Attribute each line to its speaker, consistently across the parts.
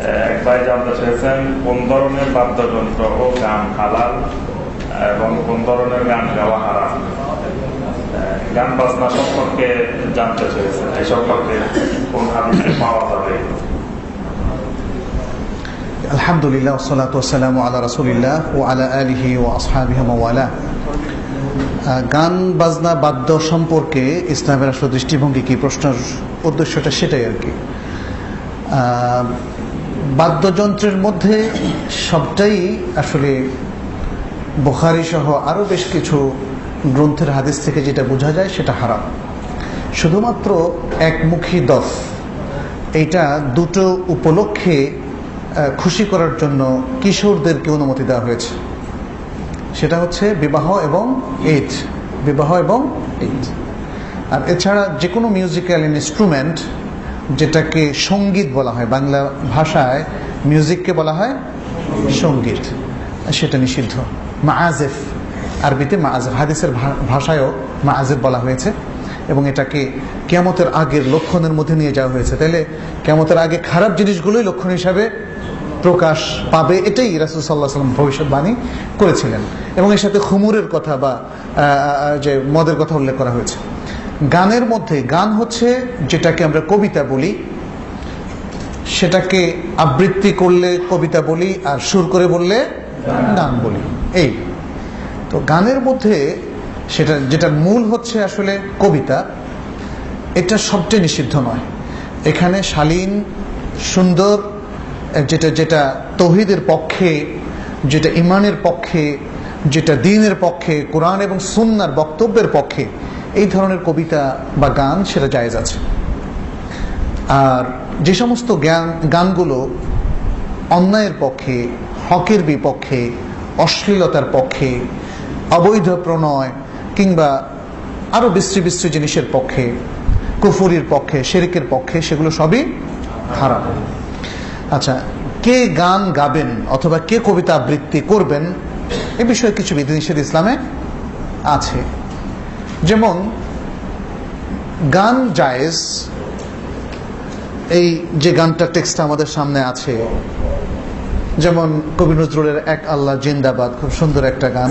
Speaker 1: এক ভাই জানতে চেয়েছেন কোন ধরনের বাদ্যযন্ত্র ও গান হালাল এবং কোন ধরনের গান গাওয়া হারাম। গান বাজনা সম্পর্কে জানতে চেয়েছেন, এই সম্পর্কে কোন হাদিসে পাওয়া যাবে?
Speaker 2: আলহামদুলিল্লাহ ওয়াসসালাতু ওয়াসসালামু আলা রাসূলিল্লাহ ওয়া আলা আলিহি ওয়া আসহাবিহি ওয়া ওয়ালা। গান বাজনা বাদ্য সম্পর্কে ইসলামের আসলে দৃষ্টিভঙ্গি কি, প্রশ্নের উদ্দেশ্যটা সেটাই আর কি। বাদ্যযন্ত্রের মধ্যে সবটাই আসলে বুখারী সহ আরও বেশ কিছু গ্রন্থের হাদিস থেকে যেটা বোঝা যায় সেটা হারাম। শুধুমাত্র একমুখী দফ, এইটা দুটো উপলক্ষে খুশি করার জন্য কিশোরদেরকে অনুমতি দেওয়া হয়েছে। সেটা হচ্ছে বিবাহ এবং ঈদ, বিবাহ এবং ঈদ। আর এছাড়া যে কোনো মিউজিক্যাল ইনস্ট্রুমেন্ট যেটাকে সঙ্গীত বলা হয়, বাংলা ভাষায় মিউজিককে বলা হয় সঙ্গীত, সেটা নিষিদ্ধ। মাআজিফ, আরবিতে মাআজিফ, হাদিসের ভাষায়ও মাআজিফ বলা হয়েছে এবং এটাকে কিয়ামতের আগের লক্ষণের মধ্যে নিয়ে যাওয়া হয়েছে। তাইলে কিয়ামতের আগে খারাপ জিনিসগুলোই লক্ষণ হিসাবে প্রকাশ পাবে, এটাই রাসূল সাল্লাল্লাহু আলাইহি ওয়াসাল্লাম ভবিষ্যৎবাণী করেছিলেন। এবং এর সাথে খুমুরের কথা বা যে মদের কথা উল্লেখ করা হয়েছে। গানের মধ্যে গান হচ্ছে যেটাকে আমরা কবিতা বলি, সেটাকে আবৃত্তি করলে কবিতা বলি, আর সুর করে বললে গান বলি। এই তো গানের মধ্যে সেটা যেটা মূল হচ্ছে আসলে কবিতা, এটা সবচেয়ে নিষিদ্ধ নয়। এখানে শালীন সুন্দর যেটা যেটা তৌহিদের পক্ষে, যেটা ইমানের পক্ষে, যেটা দ্বীনের পক্ষে, কোরআন এবং সুন্নাহর বক্তব্যের পক্ষে, এই ধরনের কবিতা বা গান সেটা জায়েজ আছে। আর যে সমস্ত গানগুলো অন্যায়ের পক্ষে, হকের বিপক্ষে, অশ্লীলতার পক্ষে, অবৈধ প্রণয় কিংবা আরও বিশ্রী বিশ্রী জিনিসের পক্ষে, কুফরির পক্ষে, শিরকের পক্ষে, সেগুলো সবই হারাম। আচ্ছা, কে গান গাবেন অথবা কে কবিতা আবৃত্তি করবেন এ বিষয়ে কিছু বিধিনিষেধ ইসলামে আছে। যেমন গান জায়েজ, এই যে গানটা টেক্সট আমাদের সামনে আছে, যেমন কবি নজরুলের এক আল্লাহ জিন্দাবাদ, খুব সুন্দর একটা গান।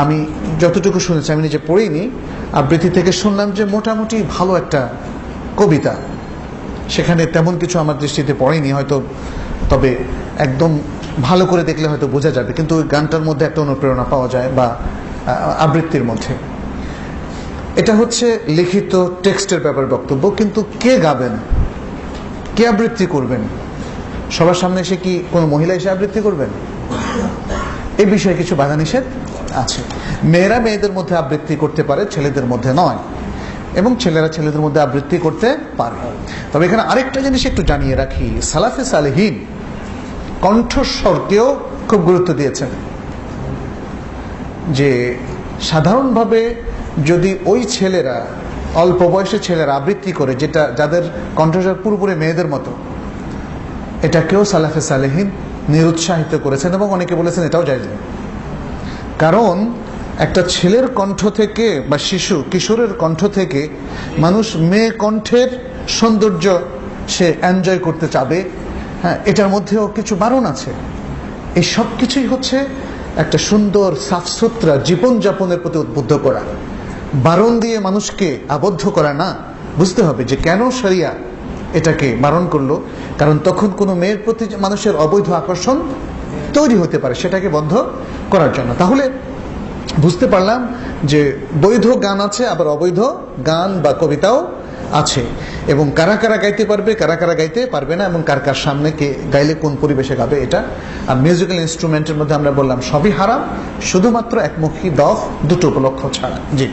Speaker 2: আমি যতটুকু শুনেছি, আমি নিজে পড়িনি, আবৃত্তি থেকে শুনলাম যে মোটামুটি ভালো একটা কবিতা। সেখানে তেমন কিছু আমার দৃষ্টিতে পড়েনি হয়তো, তবে একদম ভালো করে দেখলে হয়তো বোঝা যাবে। কিন্তু ওই গানটার মধ্যে একটা অনুপ্রেরণা পাওয়া যায় বা আবৃত্তির মধ্যে। এটা হচ্ছে লিখিত টেক্সটের ব্যাপারে বক্তব্য, কিন্তু কে গাবেন, কে আবৃত্তি করবেন, সবার সামনে এসে কি কোনো মহিলা এসে আবৃত্তি করবেন? এই বিষয়ে কিছু বাধা নিষেধ আছে। মেয়েরা মেয়েদের মধ্যে আবৃত্তি করতে পারে, ছেলেদের মধ্যে নয়, এবং ছেলেরা ছেলেদের মধ্যে আবৃত্তি করতে পারে। তবে এখানে আরেকটা জিনিস একটু জানিয়ে রাখি, সালাফে সালেহীন কণ্ঠস্বরকেও খুব গুরুত্ব দিয়েছেন। যে সাধারণভাবে যদি ওই ছেলেরা, অল্প বয়সী ছেলেরা আবৃত্তি করে, যেটা যাদের কণ্ঠস্বর পুরোপুরি মেয়েদের মতো, এটাকেও সালাফে সালেহীন নিরুৎসাহিত করেছেন এবং অনেকে বলেছেন এটাও জায়েজ নেই। কারণ একটা ছেলের কণ্ঠ থেকে বা কিশোরের কণ্ঠ থেকে মানুষ মেয়ে কণ্ঠের সৌন্দর্য সে এনজয় করতে চাবে। হ্যাঁ, এটার মধ্যেও কিছু বারণ আছে। এই সব কিছুই হচ্ছে একটা সুন্দর সাফসুতরা জীবনযাপনের প্রতি উদ্বুদ্ধ করা, বারণ দিয়ে মানুষকে আবদ্ধ করা না। বুঝতে হবে যে কেন শরিয়া এটাকে বারণ করলো, কারণ তখন কোনো মেয়ের প্রতি মানুষের অবৈধ আকর্ষণ তৈরি হতে পারে, সেটাকে বন্ধ করার জন্য। তাহলে বুঝতে পারলাম যে বৈধ গান আছে, আবার অবৈধ গান বা কবিতাও আছে, এবং কারা কারা গাইতে পারবে, কারা কারা গাইতে পারবে না, এবং কার কার সামনে কে গাইলে কোন পরিবেশে গাবে এটা। আর মিউজিক্যাল ইনস্ট্রুমেন্টের মধ্যে আমরা বললাম সবই হারাম, শুধুমাত্র একমুখী দফ, দুটো উপলক্ষ ছাড়া। জি।